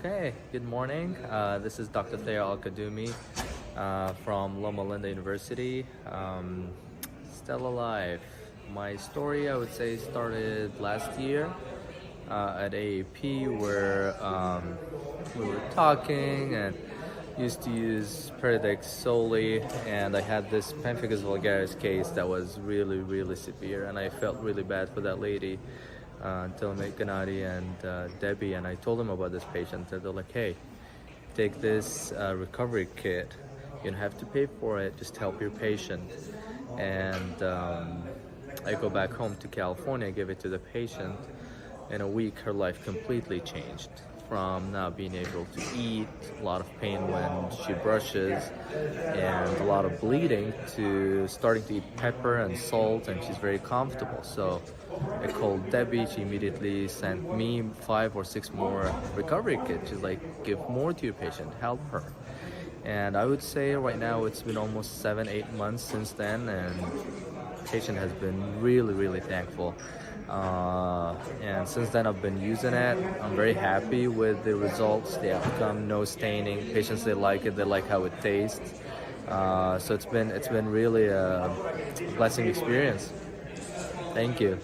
Okay, good morning. This is Dr. Alqadoumi from Loma Linda University. StellaLife. My story, I would say, started last year at AAP, where we were talking and used to use Peridex solely, and I had this pemphigus vulgaris case that was really, really severe, and I felt really bad for that lady until I met Gennady and Debbie, and I told them about this patient, and they're like, hey, take this recovery kit. You don't have to pay for it, just help your patient. And I go back home to California, give it to the patient. In a week, her life completely changed, from not being able to eat, a lot of pain when she brushes, and a lot of bleeding, to starting to eat pepper and salt, and she's very comfortable. So I called Debbie. She immediately sent me 5 or 6 more recovery kits. She's like, give more to your patient, help her. And I would say right now it's been almost 7-8 months since then, and the patient has been really, really thankful. And since then I've been using it. I'm very happy with the results, the outcome, no staining. Patients, they like it, they like how it tastes. So it's been really a blessing experience. Thank you.